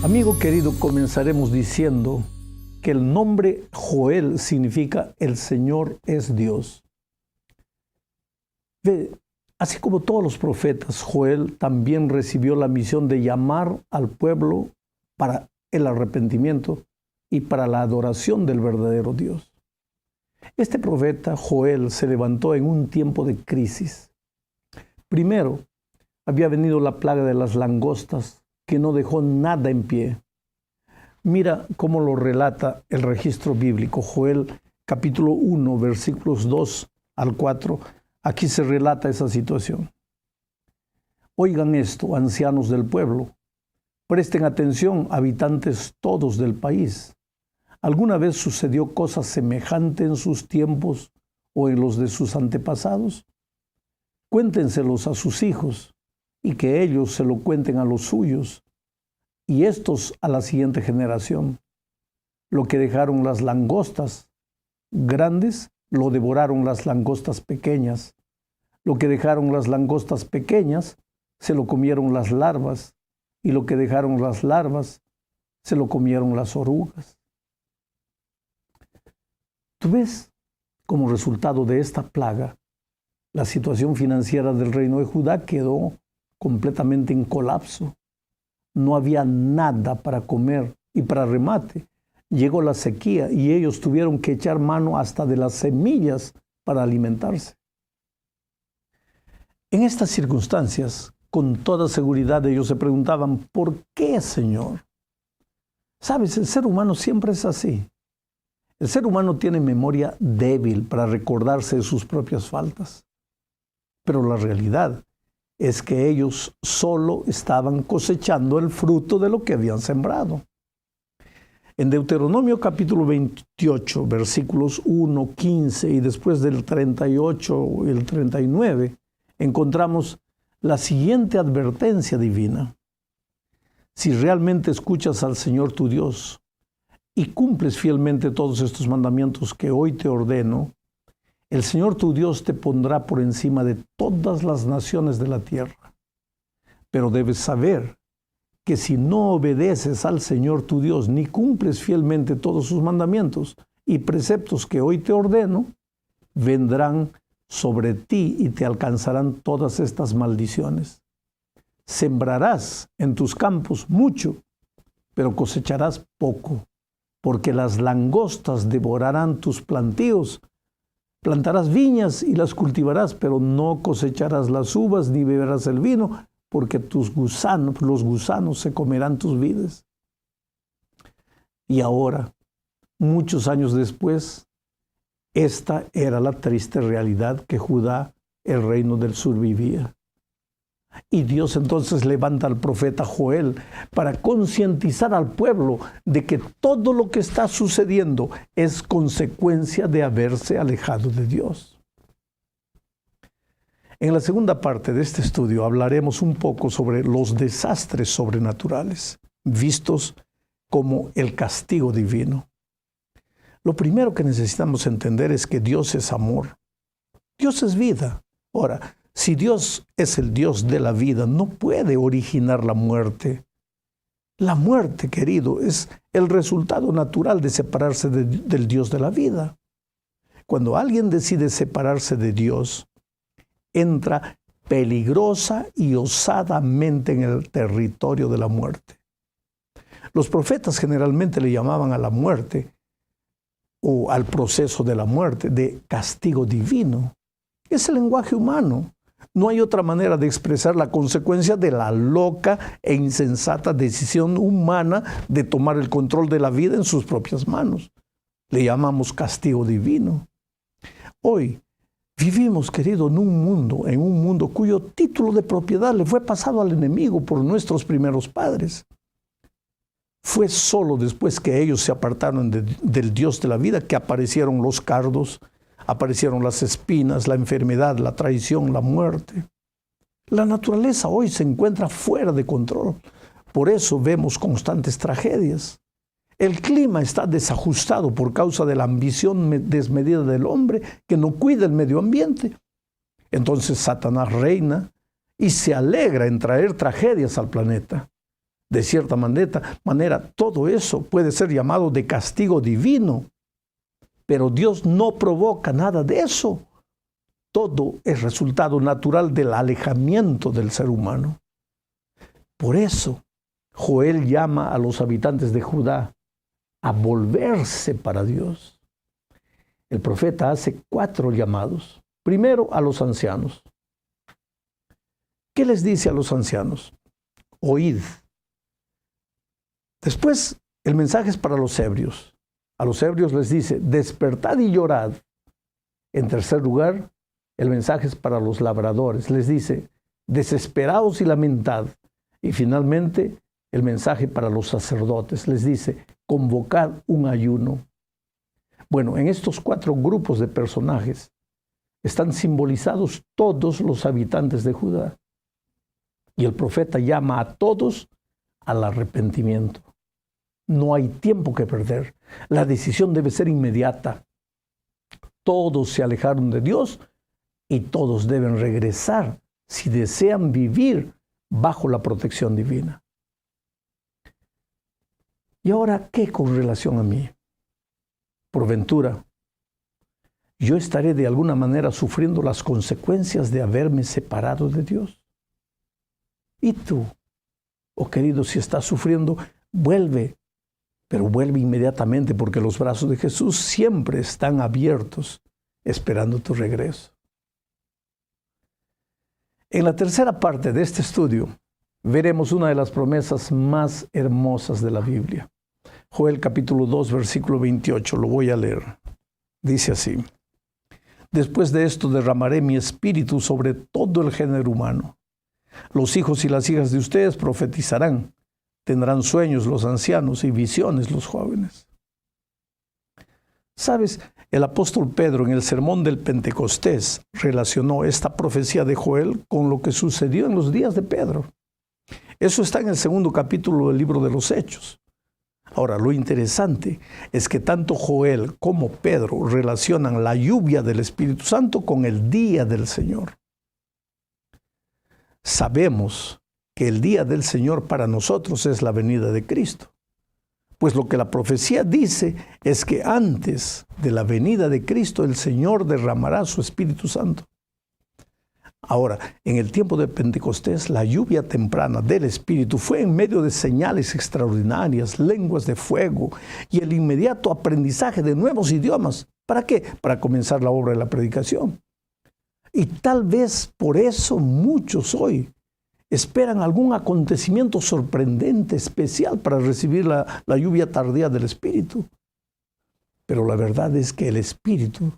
Amigo querido, comenzaremos diciendo que el nombre Joel significa el Señor es Dios. Así como todos los profetas, Joel también recibió la misión de llamar al pueblo para el arrepentimiento y para la adoración del verdadero Dios. Este profeta Joel se levantó en un tiempo de crisis. Primero, había venido la plaga de las langostas, que no dejó nada en pie. Mira cómo lo relata el registro bíblico. Joel capítulo 1, versículos 2 al 4. Aquí se relata esa situación. Oigan esto, ancianos del pueblo. Presten atención, habitantes todos del país. ¿Alguna vez sucedió cosa semejante en sus tiempos o en los de sus antepasados? Cuéntenselos a sus hijos, y que ellos se lo cuenten a los suyos, y estos a la siguiente generación. Lo que dejaron las langostas grandes, lo devoraron las langostas pequeñas. Lo que dejaron las langostas pequeñas, se lo comieron las larvas, y lo que dejaron las larvas, se lo comieron las orugas. ¿Tú ves? Como resultado de esta plaga, la situación financiera del reino de Judá quedó completamente en colapso. No había nada para comer y para remate llegó la sequía y ellos tuvieron que echar mano hasta de las semillas para alimentarse. En estas circunstancias, con toda seguridad ellos se preguntaban, ¿por qué, Señor? Sabes, el ser humano siempre es así. El ser humano tiene memoria débil para recordarse de sus propias faltas. Pero la realidad es que ellos solo estaban cosechando el fruto de lo que habían sembrado. En Deuteronomio capítulo 28, versículos 1, 15 y después del 38 y el 39, encontramos la siguiente advertencia divina. Si realmente escuchas al Señor tu Dios y cumples fielmente todos estos mandamientos que hoy te ordeno, el Señor tu Dios te pondrá por encima de todas las naciones de la tierra. Pero debes saber que si no obedeces al Señor tu Dios ni cumples fielmente todos sus mandamientos y preceptos que hoy te ordeno, vendrán sobre ti y te alcanzarán todas estas maldiciones. Sembrarás en tus campos mucho, pero cosecharás poco, porque las langostas devorarán tus plantíos. Plantarás viñas y las cultivarás, pero no cosecharás las uvas ni beberás el vino, porque los gusanos se comerán tus vides. Y ahora, muchos años después, esta era la triste realidad que Judá, el reino del sur, vivía. Y Dios entonces levanta al profeta Joel para concientizar al pueblo de que todo lo que está sucediendo es consecuencia de haberse alejado de Dios. En la segunda parte de este estudio hablaremos un poco sobre los desastres sobrenaturales, vistos como el castigo divino. Lo primero que necesitamos entender es que Dios es amor. Dios es vida. Ahora, si Dios es el Dios de la vida, no puede originar la muerte. La muerte, querido, es el resultado natural de separarse del Dios de la vida. Cuando alguien decide separarse de Dios, entra peligrosa y osadamente en el territorio de la muerte. Los profetas generalmente le llamaban a la muerte o al proceso de la muerte de castigo divino. Es el lenguaje humano. No hay otra manera de expresar la consecuencia de la loca e insensata decisión humana de tomar el control de la vida en sus propias manos. Le llamamos castigo divino. Hoy vivimos, querido, en un mundo cuyo título de propiedad le fue pasado al enemigo por nuestros primeros padres. Fue solo después que ellos se apartaron del Dios de la vida que aparecieron los cardos, aparecieron las espinas, la enfermedad, la traición, la muerte. La naturaleza hoy se encuentra fuera de control. Por eso vemos constantes tragedias. El clima está desajustado por causa de la ambición desmedida del hombre que no cuida el medio ambiente. Entonces Satanás reina y se alegra en traer tragedias al planeta. De cierta manera, todo eso puede ser llamado de castigo divino, pero Dios no provoca nada de eso. Todo es resultado natural del alejamiento del ser humano. Por eso, Joel llama a los habitantes de Judá a volverse para Dios. El profeta hace 4 llamados. Primero, a los ancianos. ¿Qué les dice a los ancianos? Oíd. Después, el mensaje es para los ebrios. A los ebrios les dice, despertad y llorad. En tercer lugar, el mensaje es para los labradores. Les dice, desesperaos y lamentad. Y finalmente, el mensaje para los sacerdotes. Les dice, convocad un ayuno. Bueno, en estos 4 grupos de personajes están simbolizados todos los habitantes de Judá. Y el profeta llama a todos al arrepentimiento. No hay tiempo que perder. La decisión debe ser inmediata. Todos se alejaron de Dios y todos deben regresar si desean vivir bajo la protección divina. ¿Y ahora qué con relación a mí? Por ventura, yo estaré de alguna manera sufriendo las consecuencias de haberme separado de Dios. Y tú, oh querido, si estás sufriendo, vuelve, pero vuelve inmediatamente porque los brazos de Jesús siempre están abiertos esperando tu regreso. En la tercera parte de este estudio veremos una de las promesas más hermosas de la Biblia. Joel capítulo 2, versículo 28, lo voy a leer. Dice así: después de esto derramaré mi espíritu sobre todo el género humano. Los hijos y las hijas de ustedes profetizarán, tendrán sueños los ancianos y visiones los jóvenes. ¿Sabes? El apóstol Pedro en el sermón del Pentecostés relacionó esta profecía de Joel con lo que sucedió en los días de Pedro. Eso está en el 2º capítulo del libro de los Hechos. Ahora, lo interesante es que tanto Joel como Pedro relacionan la lluvia del Espíritu Santo con el día del Señor. Sabemos que el día del Señor para nosotros es la venida de Cristo. Pues lo que la profecía dice es que antes de la venida de Cristo el Señor derramará su Espíritu Santo. Ahora, en el tiempo de Pentecostés, la lluvia temprana del Espíritu fue en medio de señales extraordinarias, lenguas de fuego y el inmediato aprendizaje de nuevos idiomas. ¿Para qué? Para comenzar la obra de la predicación. Y tal vez por eso muchos hoy esperan algún acontecimiento sorprendente, especial, para recibir la lluvia tardía del Espíritu. Pero la verdad es que el Espíritu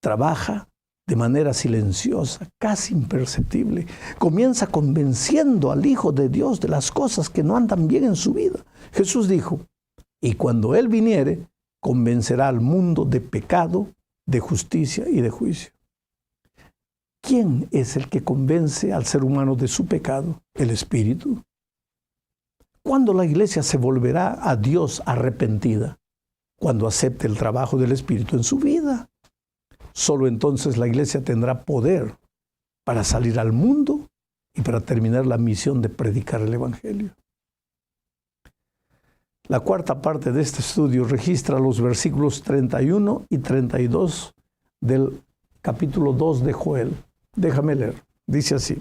trabaja de manera silenciosa, casi imperceptible. Comienza convenciendo al Hijo de Dios de las cosas que no andan bien en su vida. Jesús dijo, y cuando Él viniere, convencerá al mundo de pecado, de justicia y de juicio. ¿Quién es el que convence al ser humano de su pecado? El Espíritu. ¿Cuándo la iglesia se volverá a Dios arrepentida? Cuando acepte el trabajo del Espíritu en su vida. Solo entonces la iglesia tendrá poder para salir al mundo y para terminar la misión de predicar el Evangelio. La cuarta parte de este estudio registra los versículos 31 y 32 del capítulo 2 de Joel. Déjame leer. Dice así: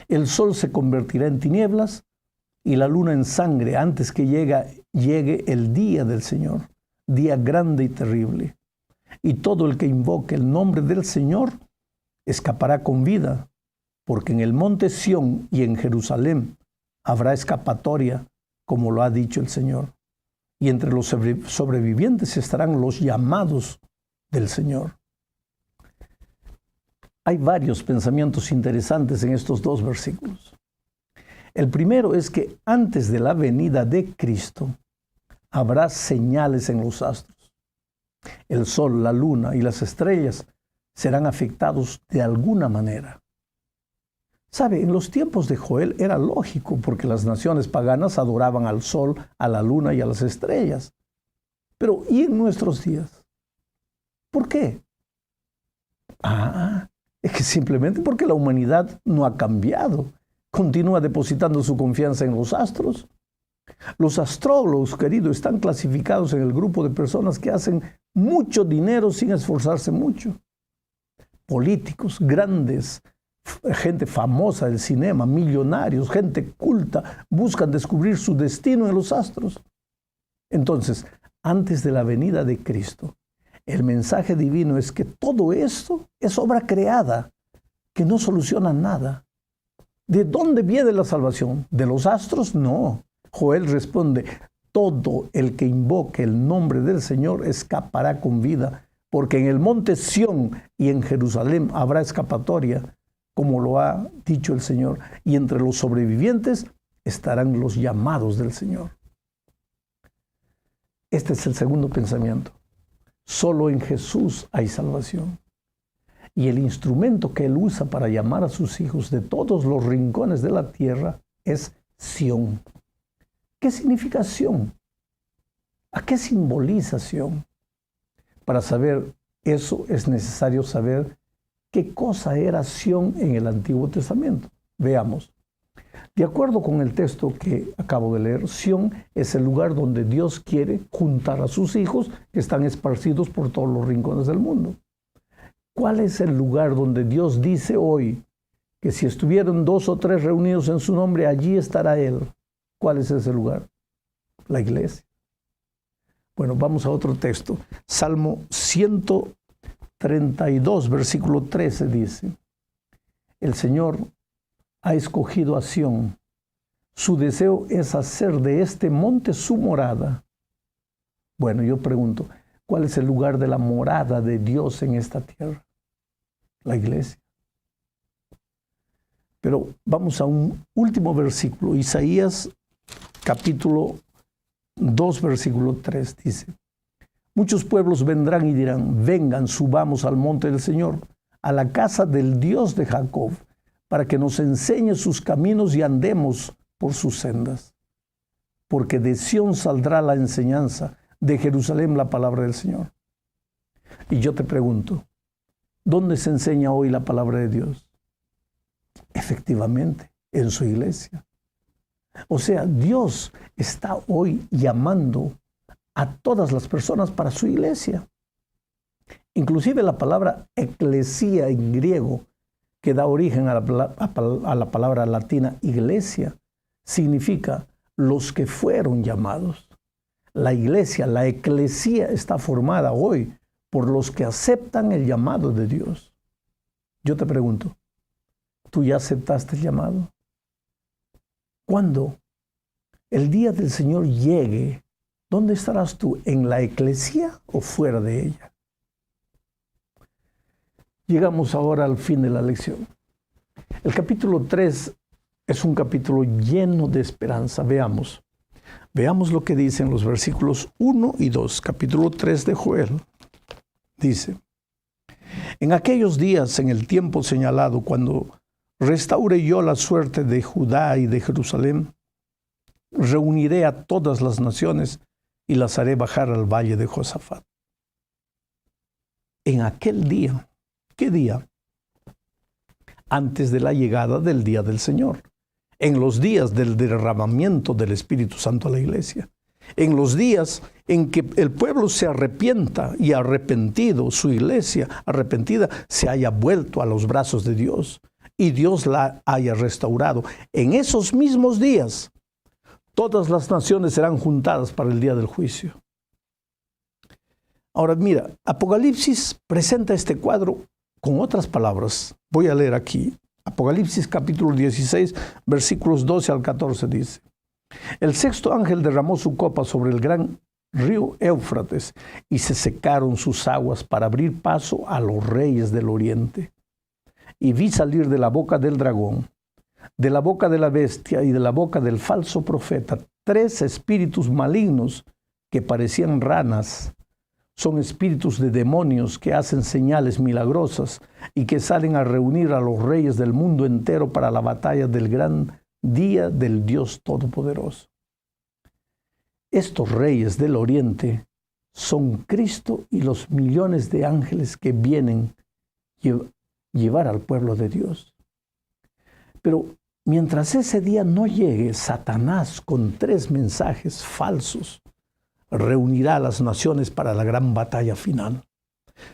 el sol se convertirá en tinieblas y la luna en sangre antes que llegue el día del Señor, día grande y terrible. Y todo el que invoque el nombre del Señor escapará con vida, porque en el monte Sión y en Jerusalén habrá escapatoria, como lo ha dicho el Señor. Y entre los sobrevivientes estarán los llamados del Señor. Hay varios pensamientos interesantes en estos 2 versículos. El primero es que antes de la venida de Cristo habrá señales en los astros. El sol, la luna y las estrellas serán afectados de alguna manera. ¿Sabe? En los tiempos de Joel era lógico porque las naciones paganas adoraban al sol, a la luna y a las estrellas. Pero ¿y en nuestros días? ¿Por qué? Es que simplemente porque la humanidad no ha cambiado. continúa depositando su confianza en los astros. Los astrólogos, queridos, están clasificados en el grupo de personas que hacen mucho dinero sin esforzarse mucho. Políticos grandes, gente famosa del cinema, millonarios, gente culta, buscan descubrir su destino en los astros. Entonces, antes de la venida de Cristo, el mensaje divino es que todo esto es obra creada, que no soluciona nada. ¿De dónde viene la salvación? ¿De los astros? No. Joel responde, todo el que invoque el nombre del Señor escapará con vida, porque en el monte Sión y en Jerusalén habrá escapatoria, como lo ha dicho el Señor, y entre los sobrevivientes estarán los llamados del Señor. Este es el segundo pensamiento. Solo en Jesús hay salvación. Y el instrumento que Él usa para llamar a sus hijos de todos los rincones de la tierra es Sión. ¿Qué significa Sión? ¿A qué simboliza Sión? Para saber eso es necesario saber qué cosa era Sión en el Antiguo Testamento. Veamos. De acuerdo con el texto que acabo de leer, Sión es el lugar donde Dios quiere juntar a sus hijos que están esparcidos por todos los rincones del mundo. ¿Cuál es el lugar donde Dios dice hoy que si estuvieran 2 o 3 reunidos en su nombre, allí estará Él? ¿Cuál es ese lugar? La iglesia. Bueno, vamos a otro texto. Salmo 132, versículo 13 dice, el Señor ha escogido a Sión. Su deseo es hacer de este monte su morada. Bueno, yo pregunto, ¿cuál es el lugar de la morada de Dios en esta tierra? La iglesia. Pero vamos a un último versículo. Isaías capítulo 2, versículo 3 dice, muchos pueblos vendrán y dirán, vengan, subamos al monte del Señor, a la casa del Dios de Jacob, para que nos enseñe sus caminos y andemos por sus sendas. Porque de Sión saldrá la enseñanza, de Jerusalén la palabra del Señor. Y yo te pregunto, ¿dónde se enseña hoy la palabra de Dios? Efectivamente, en su iglesia. O sea, Dios está hoy llamando a todas las personas para su iglesia. Inclusive la palabra eclesía en griego, que da origen a la palabra latina iglesia, significa los que fueron llamados. La iglesia, la eclesía está formada hoy por los que aceptan el llamado de Dios. Yo te pregunto, ¿tú ya aceptaste el llamado? Cuando el día del Señor llegue, ¿dónde estarás tú? ¿En la eclesía o fuera de ella? Llegamos ahora al fin de la lección. El capítulo 3 es un capítulo lleno de esperanza. Veamos lo que dicen los versículos 1 y 2, capítulo 3 de Joel. Dice, en aquellos días, en el tiempo señalado, cuando restaure yo la suerte de Judá y de Jerusalén, reuniré a todas las naciones y las haré bajar al valle de Josafat. En aquel día, ¿qué día? Antes de la llegada del día del Señor. En los días del derramamiento del Espíritu Santo a la iglesia. En los días en que el pueblo se arrepienta y arrepentido, su iglesia arrepentida, se haya vuelto a los brazos de Dios y Dios la haya restaurado. En esos mismos días, todas las naciones serán juntadas para el día del juicio. Ahora mira, Apocalipsis presenta este cuadro con otras palabras. Voy a leer aquí. Apocalipsis capítulo 16, versículos 12 al 14 dice, el sexto ángel derramó su copa sobre el gran río Éufrates y se secaron sus aguas para abrir paso a los reyes del oriente. Y vi salir de la boca del dragón, de la boca de la bestia y de la boca del falso profeta 3 espíritus malignos que parecían ranas. Son espíritus de demonios que hacen señales milagrosas y que salen a reunir a los reyes del mundo entero para la batalla del gran día del Dios Todopoderoso. Estos reyes del oriente son Cristo y los millones de ángeles que vienen llevar al pueblo de Dios. Pero Mientras ese día no llegue, Satanás con 3 mensajes falsos reunirá a las naciones para la gran batalla final.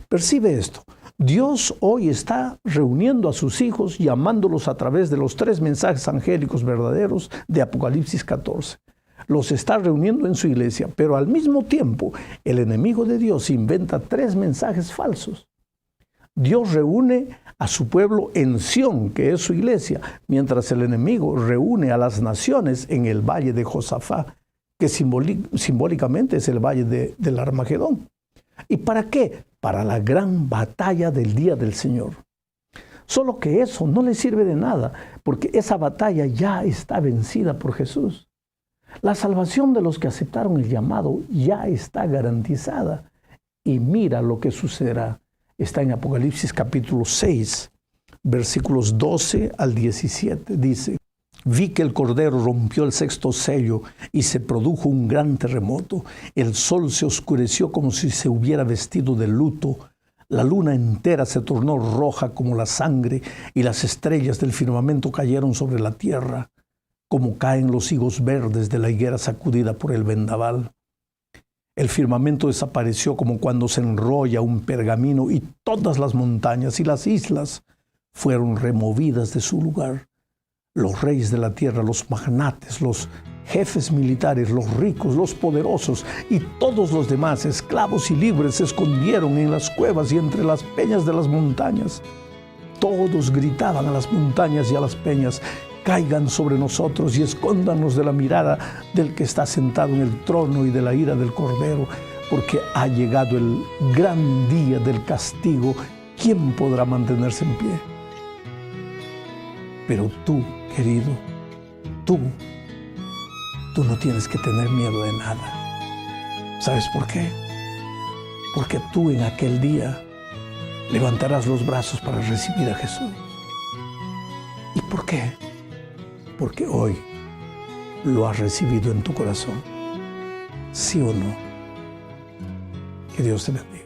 Percibe esto. Dios hoy está reuniendo a sus hijos, llamándolos a través de los 3 mensajes angélicos verdaderos de Apocalipsis 14. Los está reuniendo en su iglesia, pero al mismo tiempo el enemigo de Dios inventa 3 mensajes falsos. Dios reúne a su pueblo en Sión, que es su iglesia, mientras el enemigo reúne a las naciones en el valle de Josafá, que simbólicamente es el valle del Armagedón. ¿Y para qué? Para la gran batalla del día del Señor. Solo que eso no le sirve de nada, porque esa batalla ya está vencida por Jesús. La salvación de los que aceptaron el llamado ya está garantizada. Y mira lo que sucederá. Está en Apocalipsis capítulo 6, versículos 12 al 17. Dice: vi que el Cordero rompió el 6º sello y se produjo un gran terremoto. El sol se oscureció como si se hubiera vestido de luto. La luna entera se tornó roja como la sangre y las estrellas del firmamento cayeron sobre la tierra, como caen los higos verdes de la higuera sacudida por el vendaval. El firmamento desapareció como cuando se enrolla un pergamino y todas las montañas y las islas fueron removidas de su lugar. Los reyes de la tierra, los magnates, los jefes militares, los ricos, los poderosos y todos los demás, esclavos y libres, se escondieron en las cuevas y entre las peñas de las montañas. Todos gritaban a las montañas y a las peñas: caigan sobre nosotros y escóndanos de la mirada del que está sentado en el trono y de la ira del Cordero, porque ha llegado el gran día del castigo. ¿Quién podrá mantenerse en pie? Pero tú, querido, tú no tienes que tener miedo de nada. ¿Sabes por qué? Porque tú en aquel día levantarás los brazos para recibir a Jesús. ¿Y por qué? Porque hoy lo has recibido en tu corazón. ¿Sí o no? Que Dios te bendiga.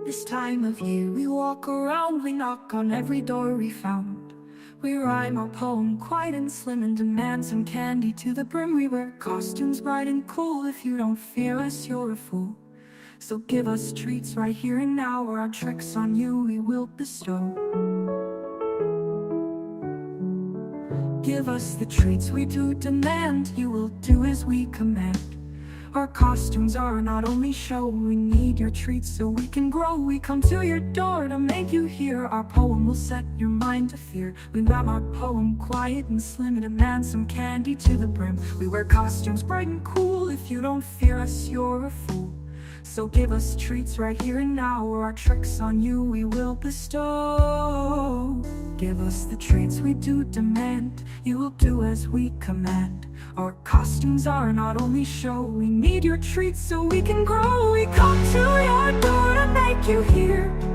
This time of year we walk around, we knock on every door we found. We rhyme our poem quiet and slim and demand some candy to the brim. We wear costumes bright and cool. If you don't fear us, you're a fool. So give us treats right here and now, or our tricks on you we will bestow. Give us the treats we do demand, you will do as we command. Our costumes are not only show, we need your treats so we can grow. We come to your door to make you hear. Our poem will set your mind to fear. We rhyme our poem quiet and slim and demand some candy to the brim. We wear costumes bright and cool. If you don't fear us, you're a fool. So give us treats right here and now, or our tricks on you we will bestow. Give us the treats we do demand, you will do as we command. Our costumes are not only show, we need your treats so we can grow. We come to your door to make you hear.